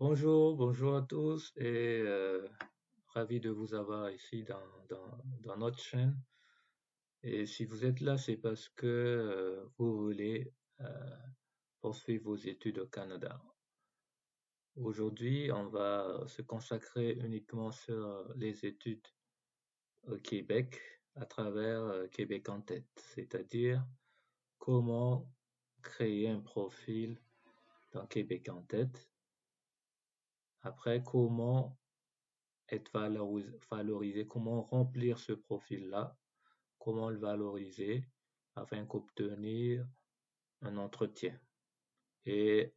Bonjour à tous et ravi de vous avoir ici dans notre chaîne. Et si vous êtes là, c'est parce que vous voulez poursuivre vos études au Canada. Aujourd'hui, on va se consacrer uniquement sur les études au Québec à travers Québec en tête, c'est-à-dire comment créer un profil dans Québec en tête. Après, comment être valorisé, comment remplir ce profil-là, comment le valoriser afin qu'obtenir un entretien. Et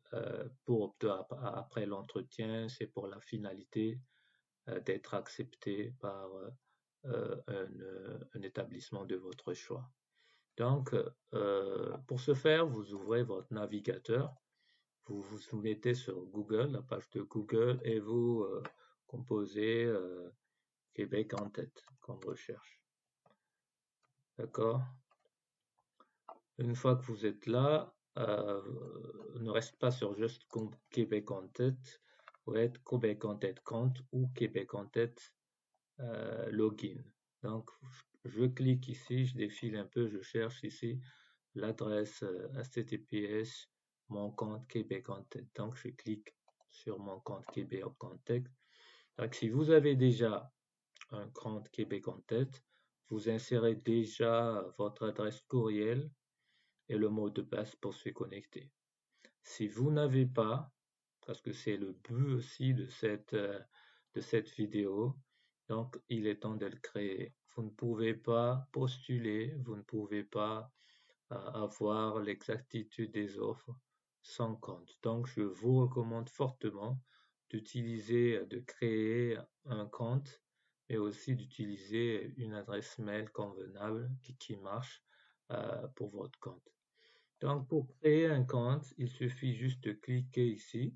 après l'entretien, c'est pour la finalité d'être accepté par un établissement de votre choix. Donc, pour ce faire, vous ouvrez votre navigateur, vous vous mettez sur Google, la page de Google, et vous composez Québec en tête comme recherche. D'accord? Une fois que vous êtes là, ne reste pas sur juste Québec en tête, vous êtes Québec en tête compte ou Québec en tête login. Donc, je clique ici, je défile un peu, je cherche ici l'adresse HTTPS, mon compte Québec en tête. Donc, je clique sur mon compte Québec en tête. Donc, si vous avez déjà un compte Québec en tête, vous insérez déjà votre adresse courriel et le mot de passe pour se connecter. Si vous n'avez pas, parce que c'est le but aussi de cette vidéo, donc il est temps de le créer. Vous ne pouvez pas postuler, vous ne pouvez pas avoir l'exactitude des offres sans compte. Donc je vous recommande fortement de créer un compte, mais aussi d'utiliser une adresse mail convenable qui marche pour votre compte. Donc, pour créer un compte, il suffit juste de cliquer ici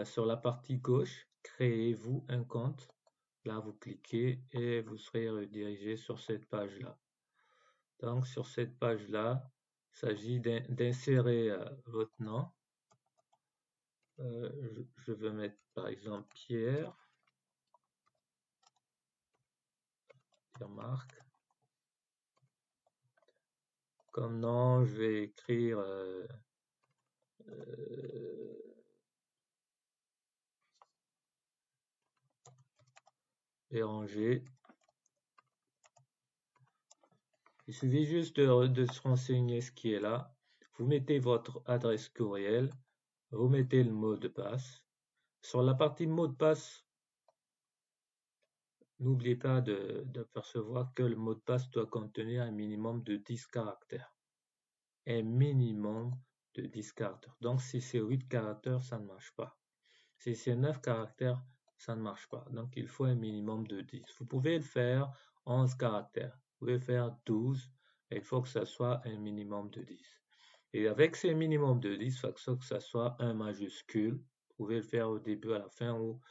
sur la partie gauche, créez-vous un compte. Là, vous cliquez et vous serez redirigé sur cette page-là. Donc, sur cette page-là, il s'agit d'insérer votre nom. Je veux mettre par exemple Pierre, Marc. Comme nom, je vais écrire Béranger. Il suffit juste de se renseigner ce qui est là. Vous mettez votre adresse courriel, vous mettez le mot de passe. Sur la partie mot de passe, n'oubliez pas de percevoir que le mot de passe doit contenir un minimum de 10 caractères. Un minimum de 10 caractères. Donc si c'est 8 caractères, ça ne marche pas. Si c'est 9 caractères, ça ne marche pas. Donc il faut un minimum de 10. Vous pouvez le faire 11 caractères. Vous pouvez faire 12. Mais il faut que ça soit un minimum de 10. Et avec ces minimums de 10, il faut que ça soit un majuscule. Vous pouvez le faire au début, à la fin ou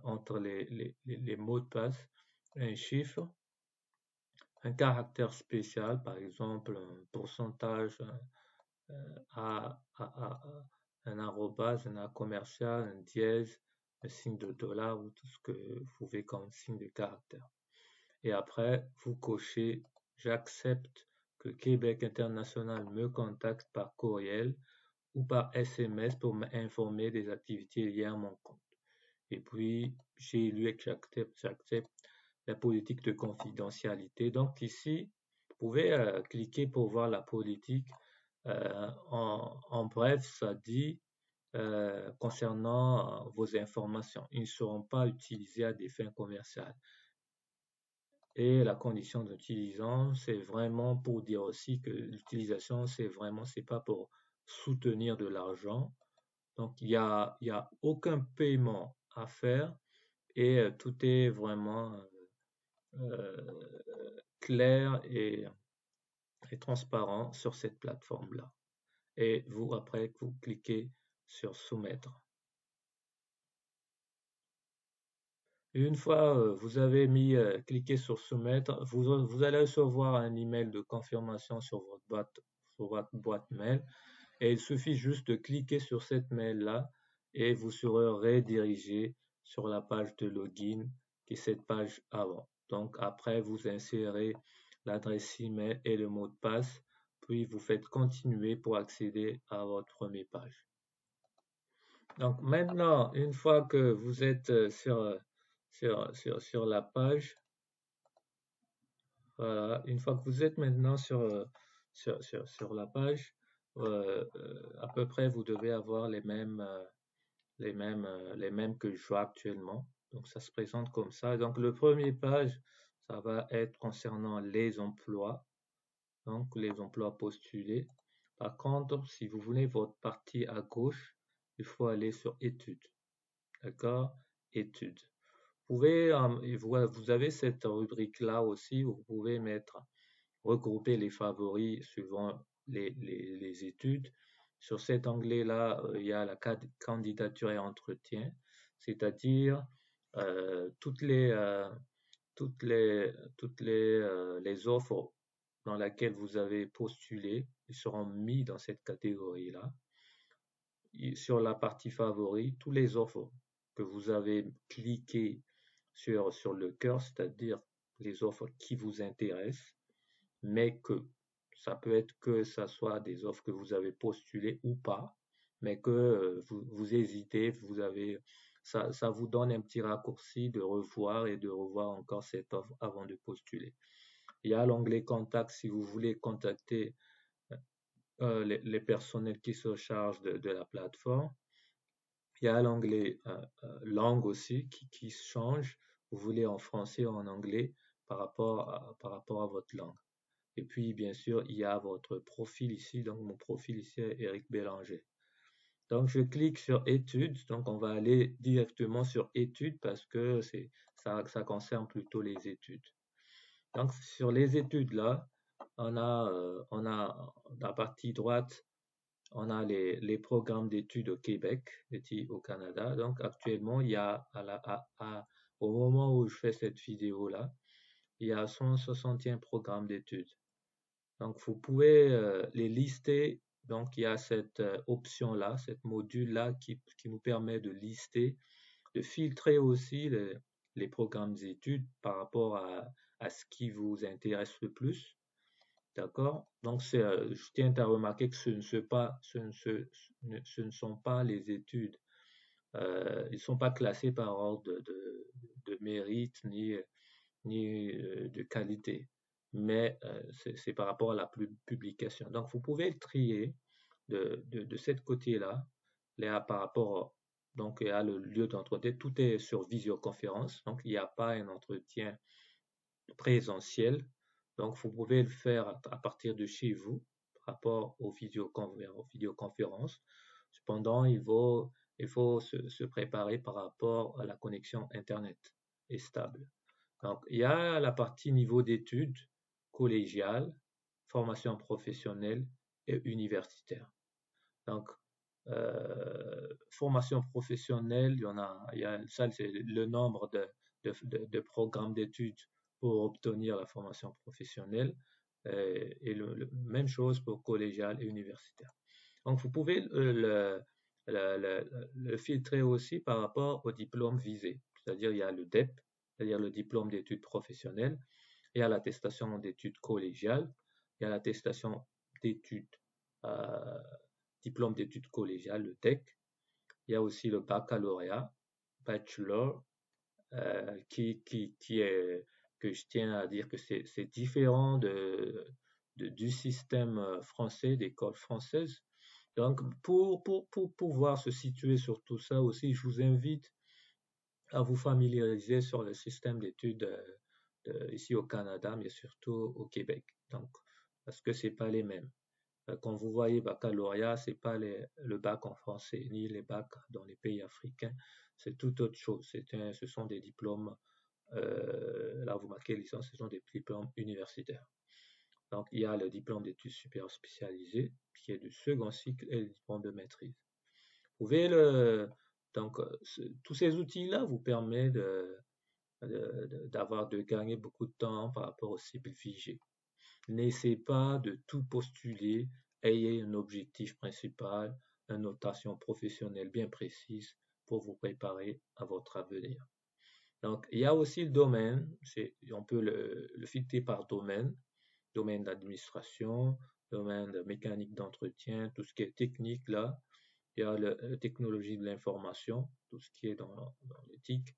entre les mots de passe. Un chiffre, un caractère spécial, par exemple un pourcentage, un arrobase, un A commercial, un dièse, un signe de dollar ou tout ce que vous pouvez comme signe de caractère. Et après, vous cochez j'accepte que Québec International me contacte par courriel ou par SMS pour m'informer des activités liées à mon compte. Et puis, j'ai lu que j'accepte la politique de confidentialité. Donc ici, vous pouvez cliquer pour voir la politique. En bref, ça dit concernant vos informations, ils ne seront pas utilisés à des fins commerciales. Et la condition d'utilisation, c'est vraiment pour dire aussi que l'utilisation, c'est pas pour soutenir de l'argent. Donc, il y a aucun paiement à faire et tout est vraiment clair et transparent sur cette plateforme-là. Et vous, après, vous cliquez sur soumettre. Une fois vous avez cliqué sur soumettre, vous allez recevoir un email de confirmation sur votre boîte mail et il suffit juste de cliquer sur cette mail-là et vous serez redirigé sur la page de login qui est cette page avant. Donc après, vous insérez l'adresse email et le mot de passe, puis vous faites continuer pour accéder à votre première page. Donc maintenant, une fois que vous êtes sur la page, voilà, une fois que vous êtes maintenant sur la page, à peu près vous devez avoir les mêmes que je vois actuellement. Donc ça se présente comme ça. Donc le premier page, ça va être concernant les emplois, donc les emplois postulés. Par contre, si vous voulez votre partie à gauche, il faut aller sur études. D'accord? Études. Vous avez cette rubrique-là aussi où vous pouvez regrouper les favoris suivant les études. Sur cet onglet-là, il y a la candidature et entretien, c'est-à-dire toutes les offres dans lesquelles vous avez postulé seront mis dans cette catégorie-là. Sur la partie favoris, tous les offres que vous avez cliqué sur le cœur, c'est-à-dire les offres qui vous intéressent, mais que ça peut être que ça soit des offres que vous avez postulées ou pas, mais que vous hésitez, ça vous donne un petit raccourci de revoir et de revoir encore cette offre avant de postuler. Il y a l'onglet contact si vous voulez contacter les personnels qui se chargent de la plateforme. Il y a l'onglet langue aussi qui change. Vous voulez en français ou en anglais par rapport à votre langue. Et puis, bien sûr, il y a votre profil ici. Donc, mon profil ici est Eric Bélanger. Donc, je clique sur études. Donc, on va aller directement sur études parce que ça concerne plutôt les études. Donc, sur les études là, on a la partie droite, on a les programmes d'études au Québec et au Canada. Donc, actuellement, il y a au moment où je fais cette vidéo là, il y a 161 programmes d'études. Donc, vous pouvez les lister. Donc, il y a cette option-là, cette module-là qui nous permet de lister, de filtrer aussi les programmes d'études par rapport à ce qui vous intéresse le plus. D'accord? Donc, je tiens à remarquer que ce ne sont pas les études. Ils ne sont pas classés par ordre de mérite ni de qualité, mais c'est par rapport à la publication. Donc, vous pouvez le trier de cette côté-là, là, par rapport donc, à le lieu d'entretien. Tout est sur visioconférence, donc il n'y a pas un entretien présentiel. Donc, vous pouvez le faire à partir de chez vous par rapport aux vidéoconférences. Cependant, il faut se préparer par rapport à la connexion Internet est stable. Donc, il y a la partie niveau d'études collégiale, formation professionnelle et universitaire. Donc, formation professionnelle, ça c'est le nombre de programmes d'études pour obtenir la formation professionnelle et même chose pour collégial et universitaire. Donc, vous pouvez le filtrer aussi par rapport au diplôme visé, c'est-à-dire il y a le DEP, c'est-à-dire le diplôme d'études professionnelles, il y a l'attestation d'études collégiales, il y a l'attestation d'études, diplôme d'études collégiales, le DEC, il y a aussi le baccalauréat, bachelor, qui est, que je tiens à dire que c'est différent du système français, d'école française. Donc, pour pouvoir se situer sur tout ça aussi, je vous invite à vous familiariser sur le système d'études ici au Canada, mais surtout au Québec. Donc, parce que c'est pas les mêmes. Quand vous voyez baccalauréat, c'est pas le bac en français, ni les bacs dans les pays africains. C'est tout autre chose. Ce sont des diplômes, là vous marquez licence, ce sont des diplômes universitaires. Donc, il y a le diplôme d'études supérieures spécialisées, qui est du second cycle, et le diplôme de maîtrise. Vous pouvez donc, tous ces outils-là vous permettent de gagner beaucoup de temps par rapport aux cibles figées. N'essayez pas de tout postuler, ayez un objectif principal, une notation professionnelle bien précise pour vous préparer à votre avenir. Donc, il y a aussi le domaine, on peut le filtrer par domaine, domaine d'administration, domaine de mécanique d'entretien, tout ce qui est technique là. Il y a la technologie de l'information, tout ce qui est dans l'éthique.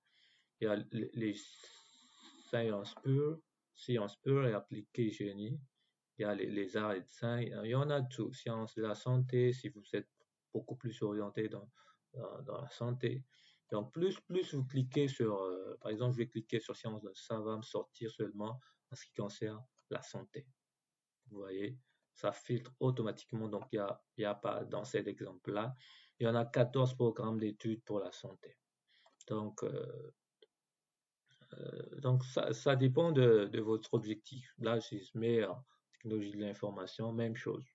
Il y a les sciences pures et appliquées génie. Il y a les arts et design. Il y en a tout. Sciences de la santé, si vous êtes beaucoup plus orienté dans la santé. Donc, plus vous cliquez sur, par exemple, je vais cliquer sur sciences, ça va me sortir seulement en ce qui concerne la santé. Vous voyez, ça filtre automatiquement. Donc, il y a pas, dans cet exemple-là, il y en a 14 programmes d'études pour la santé. Donc, ça dépend de votre objectif. Là, je mets en technologie de l'information, même chose.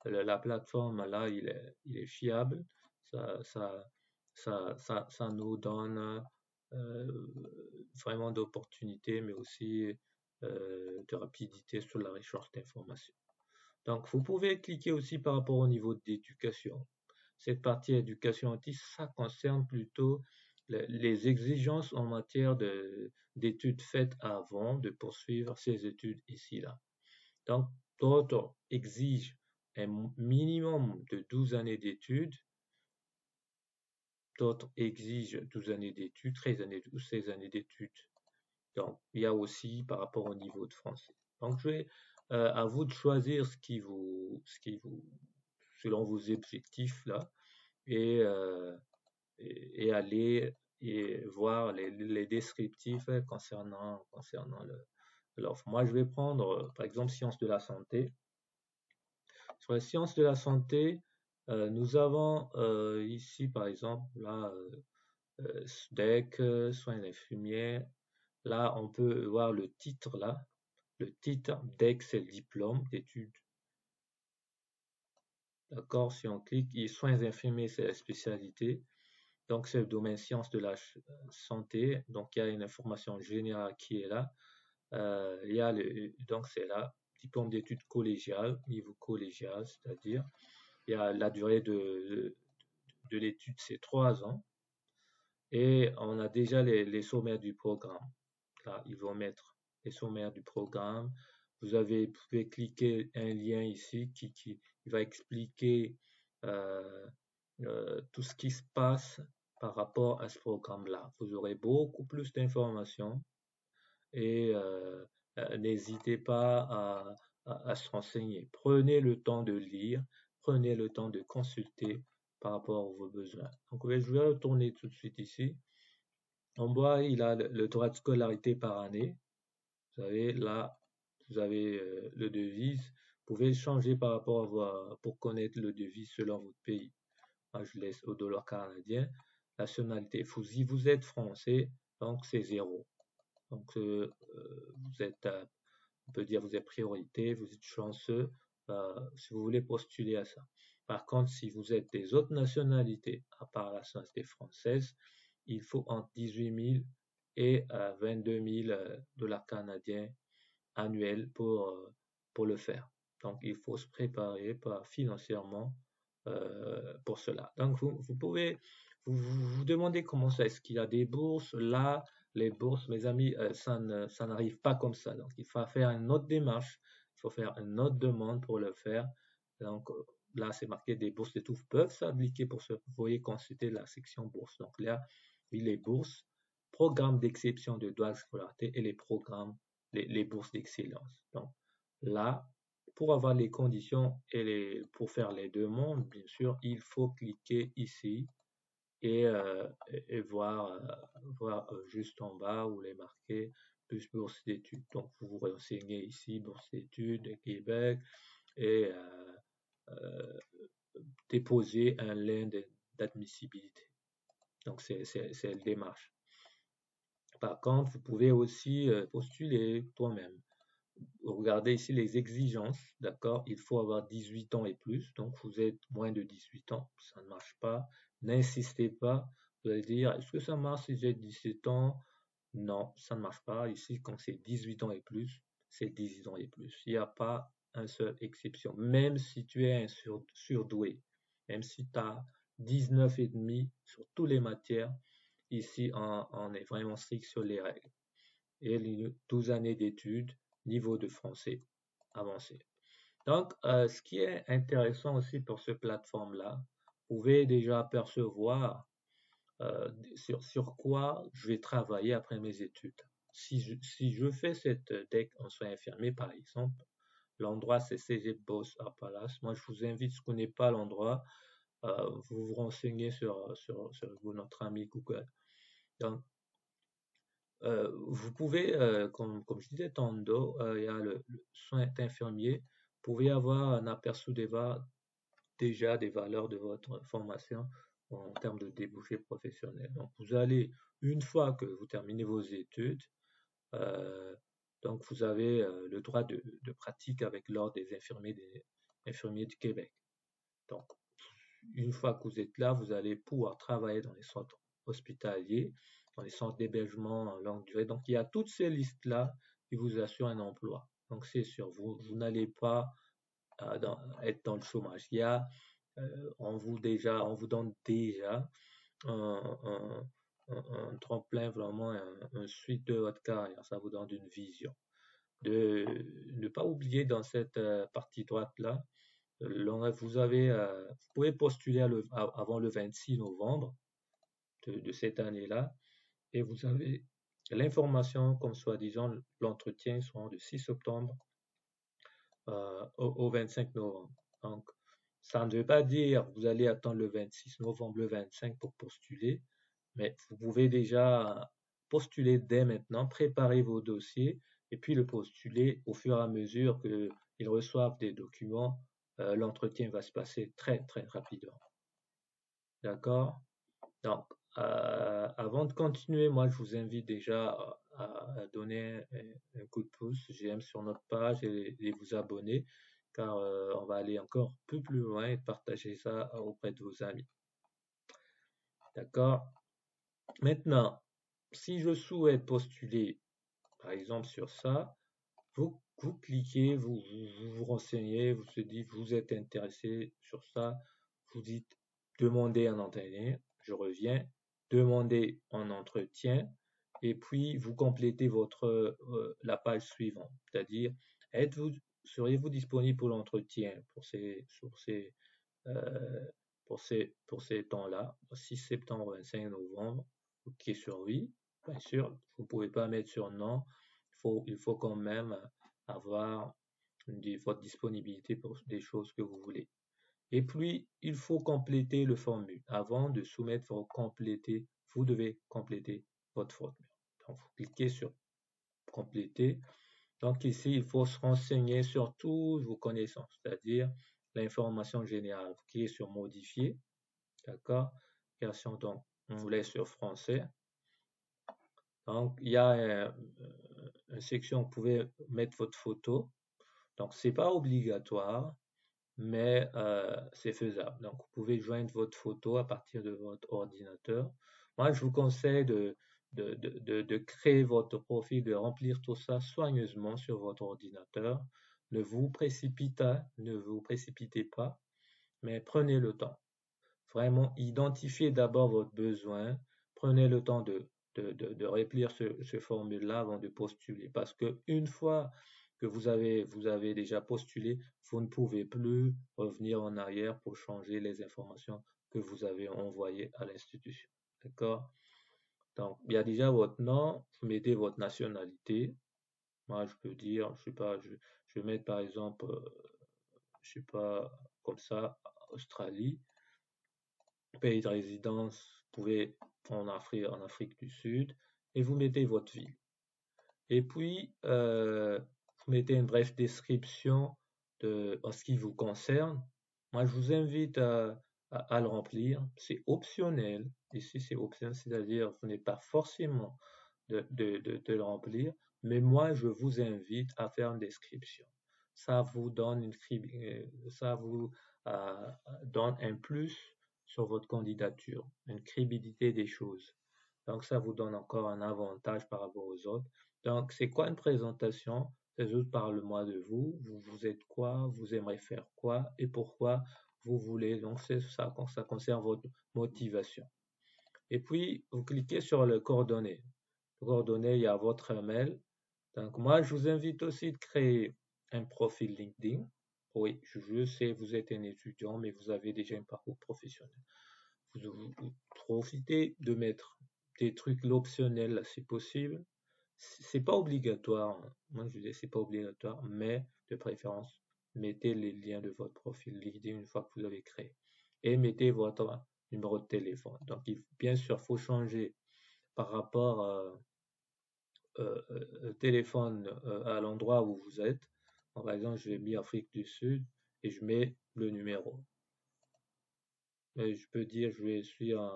La plateforme, là, il est fiable. Ça nous donne vraiment d'opportunités, mais aussi de rapidité sur la recherche d'informations. Donc, vous pouvez cliquer aussi par rapport au niveau d'éducation. Cette partie éducation, ça concerne plutôt les exigences en matière d'études faites avant de poursuivre ces études ici-là. Donc, d'autres exigent un minimum de 12 années d'études, d'autres exigent 12 années d'études, 13 années ou 16 années d'études. Donc, il y a aussi par rapport au niveau de français. Donc, à vous de choisir selon vos objectifs là, et aller et voir les descriptifs concernant l'offre. Moi, je vais prendre, par exemple, sciences de la santé. Sur les sciences de la santé, nous avons ici, par exemple, là, SDEC, soins infirmiers. Là, on peut voir le titre, là. Le titre, DEC, c'est le diplôme d'études. D'accord, si on clique, soins infirmiers, c'est la spécialité. Donc, c'est le domaine sciences de la santé. Donc, il y a une information générale qui est là. Il y a donc, c'est là, diplôme d'études collégiales, niveau collégial, c'est-à-dire, il y a la durée de l'étude, c'est 3 ans. Et on a déjà les sommaires du programme. Là, ils vont mettre les sommaires du programme. Vous pouvez cliquer un lien ici qui va expliquer tout ce qui se passe par rapport à ce programme-là. Vous aurez beaucoup plus d'informations et n'hésitez pas à se renseigner. Prenez le temps de lire, prenez le temps de consulter par rapport à vos besoins. Donc, je vais retourner tout de suite ici. En bas, il a le droit de scolarité par année. Vous savez, là, vous avez le devise. Vous pouvez le changer par rapport pour connaître le devise selon votre pays. Moi, je laisse au dollar canadien. Nationalité, si vous êtes français, donc c'est 0. Donc, vous êtes, on peut dire, vous êtes priorité, vous êtes chanceux si vous voulez postuler à ça. Par contre, si vous êtes des autres nationalités, à part la nationalité française, il faut entre 18 000 et 22 000 dollars canadiens annuels pour le faire. Donc, il faut se préparer financièrement pour cela. Donc, vous pouvez vous demander comment ça, est-ce qu'il y a des bourses? Là, les bourses, mes amis, ça n'arrive pas comme ça. Donc, il faut faire une autre démarche, il faut faire une autre demande pour le faire. Donc, là, c'est marqué des bourses et tout peuvent s'appliquer pour ce. Vous voyez, consulter la section bourse. Donc, là, les bourses, programmes d'exception de droits de scolarité et les programmes, les bourses d'excellence. Donc, là, pour avoir les conditions pour faire les demandes, bien sûr, il faut cliquer ici et voir juste en bas où il est marqué plus bourse d'études. Donc, vous vous renseignez ici, bourse d'études de Québec et déposer un lien d'admissibilité. Donc, c'est la démarche. Par contre, vous pouvez aussi postuler toi-même. Regardez ici les exigences, d'accord? Il faut avoir 18 ans et plus, donc vous êtes moins de 18 ans, ça ne marche pas. N'insistez pas, vous allez dire, est-ce que ça marche si j'ai 17 ans? Non, ça ne marche pas. Ici, quand c'est 18 ans et plus, c'est 18 ans et plus. Il n'y a pas une seule exception. Même si tu es un surdoué, Même si tu as 19,5 sur toutes les matières, ici, on est vraiment strict sur les règles. Et les 12 années d'études, niveau de français avancé. Donc, ce qui est intéressant aussi pour cette plateforme-là, vous pouvez déjà apercevoir sur quoi je vais travailler après mes études. Si je fais cette DEC en soins infirmiers, par exemple, l'endroit c'est Cégep Boss à Palace. Moi, je vous invite, si vous ne connaissez pas l'endroit, vous vous renseignez sur notre ami Google. Donc, vous pouvez, comme je disais tantôt, il y a le soin infirmier, vous pouvez avoir un aperçu déjà des valeurs de votre formation en termes de débouchés professionnels. Donc, vous allez, une fois que vous terminez vos études, donc vous avez le droit de pratique avec l'Ordre des infirmiers du Québec. Donc, une fois que vous êtes là, vous allez pouvoir travailler dans les centres hospitaliers, dans les centres d'hébergement en longue durée. Donc, il y a toutes ces listes-là qui vous assurent un emploi. Donc, c'est sûr, vous n'allez pas être dans le chômage. On vous donne déjà un tremplin, vraiment un suite de votre carrière. Ça vous donne une vision. De ne pas oublier dans cette partie droite-là, vous pouvez postuler avant le 26 novembre de cette année-là et vous avez l'information comme soi-disant l'entretien sera de 6 septembre au 25 novembre. Donc, ça ne veut pas dire que vous allez attendre le 26 novembre, le 25 pour postuler, mais vous pouvez déjà postuler dès maintenant, préparer vos dossiers et puis le postuler au fur et à mesure qu'ils reçoivent des documents. L'entretien va se passer très, très rapidement. D'accord? Donc, avant de continuer, moi, je vous invite déjà à donner un coup de pouce, j'aime sur notre page et vous abonner, car on va aller encore plus loin et partager ça auprès de vos amis. D'accord? Maintenant, si je souhaite postuler, par exemple, sur ça, vous cliquez, vous renseignez, vous se dites, vous êtes intéressé sur ça, vous dites, demandez un entretien, je reviens, demandez un entretien, et puis vous complétez la page suivante, c'est-à-dire, seriez-vous disponible pour l'entretien euh, pour ces temps-là, 6 septembre, 25 novembre, vous cliquez sur oui, bien sûr, vous ne pouvez pas mettre sur non, il faut quand même avoir votre disponibilité pour des choses que vous voulez. Et puis, il faut compléter le formulaire. Avant de soumettre vous devez compléter votre formulaire. Donc, vous cliquez sur compléter. Donc ici, il faut se renseigner sur toutes vos connaissances, c'est-à-dire l'information générale. Vous cliquez sur modifier, d'accord? Création, donc, on vous laisse sur français. Donc, il y a une section où vous pouvez mettre votre photo. Donc, c'est pas obligatoire, mais c'est faisable. Donc, vous pouvez joindre votre photo à partir de votre ordinateur. Moi, je vous conseille de créer votre profil, de remplir tout ça soigneusement sur votre ordinateur. Ne vous précipitez pas, mais prenez le temps. Vraiment, identifiez d'abord votre besoin. Prenez le temps de remplir ce formulaire avant de postuler. Parce que une fois que vous avez déjà postulé, vous ne pouvez plus revenir en arrière pour changer les informations que vous avez envoyées à l'institution. D'accord? Donc, il y a déjà votre nom, vous mettez votre nationalité. Moi, je peux dire, je sais pas, je vais mettre par exemple, je sais pas, comme ça, Australie. Pays de résidence, vous pouvez en Afrique du Sud, et vous mettez votre ville. Et puis, vous mettez une brève description en ce qui vous concerne. Moi, je vous invite à le remplir. C'est optionnel. Ici, c'est optionnel, c'est-à-dire vous n'êtes pas forcément de le remplir, mais moi, je vous invite à faire une description. Ça vous donne donne un plus sur votre candidature, une crédibilité des choses. Donc, ça vous donne encore un avantage par rapport aux autres. Donc, c'est quoi une présentation? Les autres parlent-moi de vous. Vous êtes quoi? Vous aimeriez faire quoi? Et pourquoi vous voulez. Donc, c'est ça, ça concerne votre motivation. Et puis, vous cliquez sur le coordonnées. Le coordonnées, il y a votre mail. Donc, moi, je vous invite aussi de créer un profil LinkedIn. Oui, je sais, vous êtes un étudiant, mais vous avez déjà un parcours professionnel. Vous profitez de mettre des trucs optionnels si possible. C'est pas obligatoire, hein. Moi, je dis c'est pas obligatoire, mais de préférence, mettez les liens de votre profil LinkedIn une fois que vous l'avez créé. Et mettez votre numéro de téléphone. Donc, bien sûr, il faut changer par rapport téléphone à l'endroit où vous êtes. Par exemple, je vais mis Afrique du Sud et je mets le numéro. Et je peux dire je suis en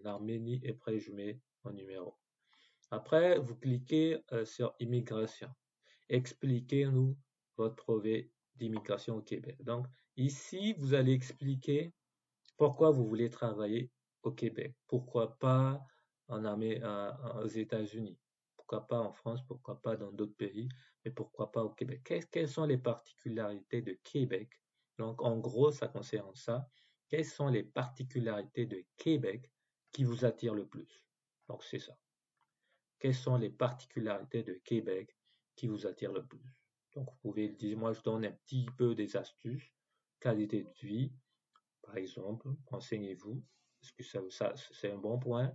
Arménie et après je mets mon numéro. Après, vous cliquez sur immigration. Expliquez-nous votre projet d'immigration au Québec. Donc, ici, vous allez expliquer pourquoi vous voulez travailler au Québec. Pourquoi pas aux États-Unis? Pourquoi pas en France? Pourquoi pas dans d'autres pays? Mais pourquoi pas au Québec? Quelles sont les particularités de Québec? Donc, en gros, ça concerne ça. Quelles sont les particularités de Québec qui vous attirent le plus? Donc, c'est ça. Quelles sont les particularités de Québec qui vous attirent le plus? Donc, vous pouvez le dire. Moi, je donne un petit peu des astuces. Qualité de vie, par exemple, renseignez-vous. Est-ce que c'est un bon point?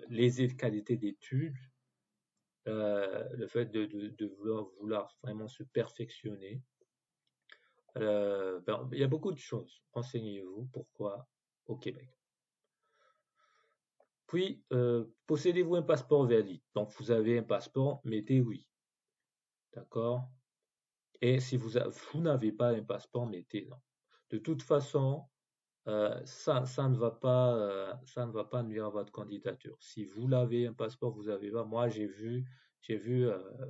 Les qualités d'études, le fait de vouloir vraiment se perfectionner. Il y a beaucoup de choses. Renseignez-vous. Pourquoi au Québec? Puis, possédez-vous un passeport valide? Donc, vous avez un passeport, mettez oui. D'accord? Et si vous n'avez pas un passeport, mettez non. De toute façon, ça ne va pas nuire à votre candidature. Si vous l'avez un passeport, vous avez pas. Moi, j'ai vu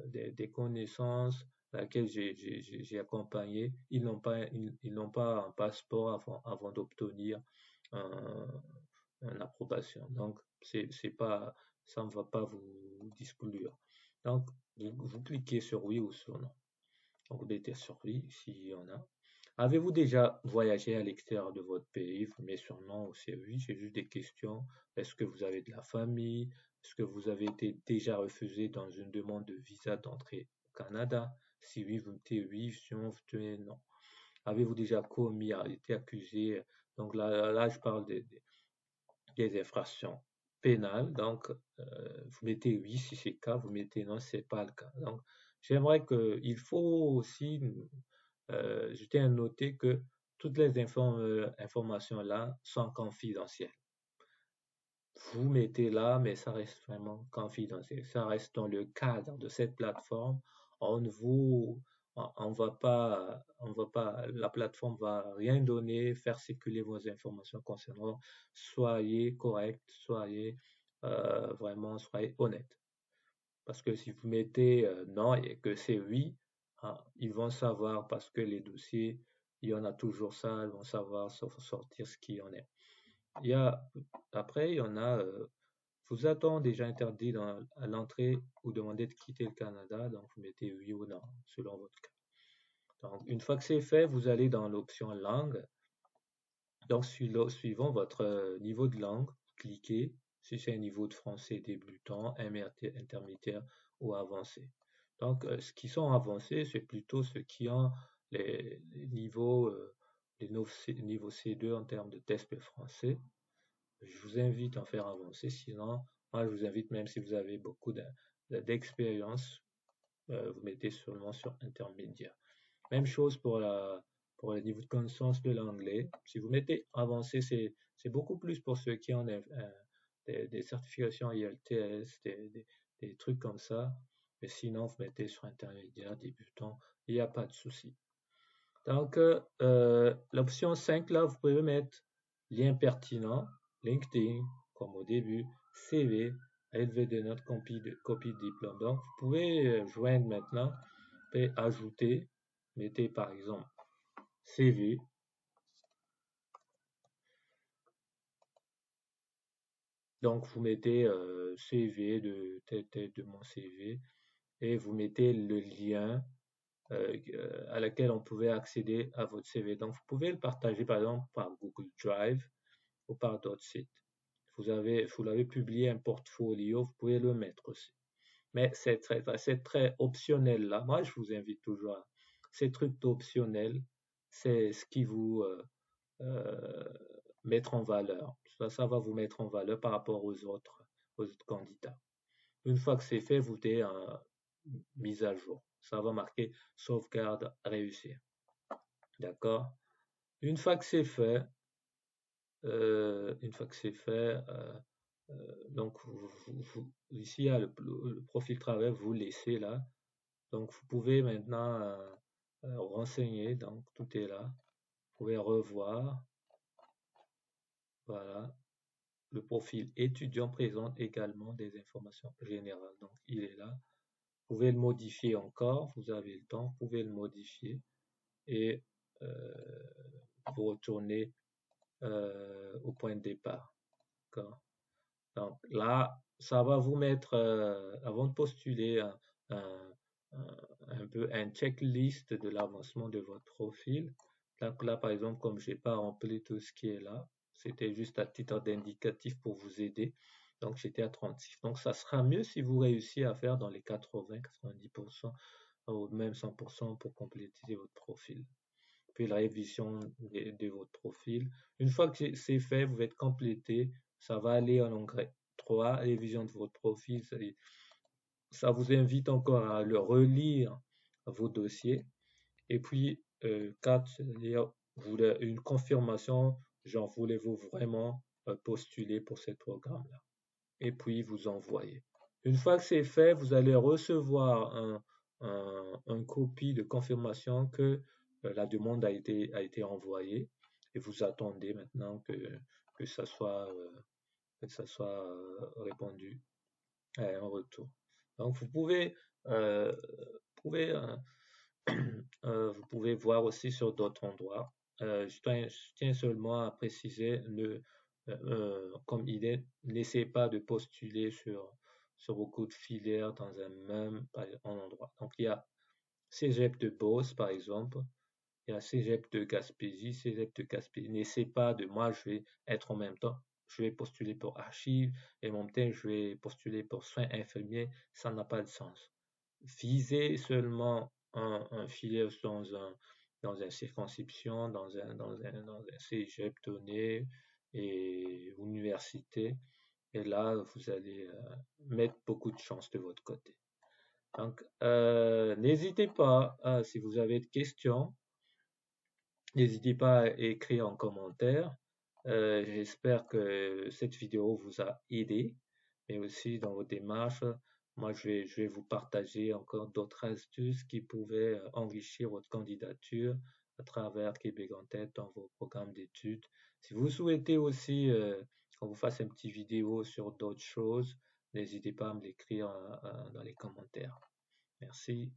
des connaissances laquelle j'ai accompagné. Ils n'ont pas un passeport avant d'obtenir un, une approbation. Donc, c'est pas, ça ne va pas vous discourir. Donc, vous cliquez sur oui ou sur non. Donc, vous mettez sur oui s'il y en a. Avez-vous déjà voyagé à l'extérieur de votre pays? Vous mettez sur non ou c'est oui. C'est juste des questions. Est-ce que vous avez de la famille? Est-ce que vous avez été déjà refusé dans une demande de visa d'entrée au Canada? Si oui, vous mettez oui. Sinon, vous mettez non. Avez-vous déjà été accusé? Donc là, je parle des infractions pénales. Donc, vous mettez oui si c'est le cas, vous mettez non si ce n'est pas le cas. Donc, j'aimerais il faut aussi, je tiens à noter que toutes les informations là sont confidentielles. Vous mettez là, mais ça reste vraiment confidentiel. Ça reste dans le cadre de cette plateforme. On ne vous, on va pas, la plateforme va rien donner, faire circuler vos informations concernant. Soyez correct, soyez honnête. Parce que si vous mettez non et que c'est oui, ils vont savoir parce que les dossiers, il y en a toujours ça, ils vont savoir sortir ce qui en est. Il y a, après, il y en a, vous a-t-on déjà interdit à l'entrée ou demandé de quitter le Canada? Donc, vous mettez oui ou non, selon votre cas. Donc, une fois que c'est fait, vous allez dans l'option langue. Donc, suivant votre niveau de langue, cliquez si c'est un niveau de français débutant, intermédiaire ou avancé. Donc, ce qui sont avancés, c'est plutôt ceux qui ont les niveaux, les niveaux C2 en termes de test de français. Je vous invite à en faire avancer. Sinon, moi, je vous invite, même si vous avez beaucoup d'expérience, vous mettez seulement sur intermédiaire. Même chose pour le niveau de connaissance de l'anglais. Si vous mettez avancé, c'est beaucoup plus pour ceux qui ont des certifications IELTS, des trucs comme ça. Mais sinon, vous mettez sur intermédiaire, débutant, il n'y a pas de souci. Donc, l'option 5, là, vous pouvez mettre lien pertinent, LinkedIn, comme au début, CV, élevé de notes, copie de diplôme. Donc, vous pouvez joindre maintenant et ajouter, mettez par exemple CV. Donc, vous mettez CV de mon CV et vous mettez le lien à laquelle on pouvait accéder à votre CV. Donc, vous pouvez le partager par exemple par Google Drive ou par d'autres sites. Vous l'avez publié un portfolio, vous pouvez le mettre aussi. Mais c'est très optionnel là. Moi, je vous invite toujours à ces trucs optionnels, c'est ce qui vous mettre en valeur. Ça va vous mettre en valeur par rapport aux autres candidats. Une fois que c'est fait, vous êtes mise à jour. Ça va marquer sauvegarde réussie. D'accord? Une fois que c'est fait, donc ici il y a le profil travail, vous laissez là. Donc vous pouvez maintenant renseigner, donc tout est là. Vous pouvez revoir. Voilà. Le profil étudiant présente également des informations générales. Donc il est là. Vous pouvez le modifier encore, vous avez le temps, vous pouvez le modifier et vous retournez au point de départ. Donc là, ça va vous mettre, avant de postuler, un peu un checklist de l'avancement de votre profil. Là, par exemple, comme je n'ai pas rempli tout ce qui est là, c'était juste à titre d'indicatif pour vous aider. Donc, j'étais à 36. Donc, ça sera mieux si vous réussissez à faire dans les 80-90% ou même 100% pour compléter votre profil. Puis la révision de votre profil. Une fois que c'est fait, vous êtes complété, ça va aller en onglet 3, révision de votre profil. Ça vous invite encore à le relire vos dossiers. Et puis 4, c'est-à-dire une confirmation, genre voulez-vous vraiment postuler pour ce programme-là. Et puis vous envoyez. Une fois que c'est fait, vous allez recevoir un copie de confirmation que la demande a été envoyée et vous attendez maintenant que ça soit répondu en retour. Donc vous pouvez vous pouvez voir aussi sur d'autres endroits. Je tiens seulement à préciser, comme idée, n'essayez pas de postuler sur beaucoup de filières dans un même endroit. Donc il y a Cégep de Beauce, par exemple, il y a Cégep de Gaspésie, N'essayez pas de moi, je vais être en même temps. Je vais postuler pour archives et en même temps, je vais postuler pour soins infirmiers. Ça n'a pas de sens. Visez seulement un filière dans une circonscription, dans un cégep donné et université. Et là, vous allez mettre beaucoup de chance de votre côté. Donc, n'hésitez pas, si vous avez des questions, n'hésitez pas à écrire en commentaire. J'espère que cette vidéo vous a aidé, mais aussi dans vos démarches. Moi, je vais vous partager encore d'autres astuces qui pouvaient enrichir votre candidature à travers Québec en tête dans vos programmes d'études. Si vous souhaitez aussi qu'on vous fasse une petite vidéo sur d'autres choses, n'hésitez pas à me l'écrire dans les commentaires. Merci.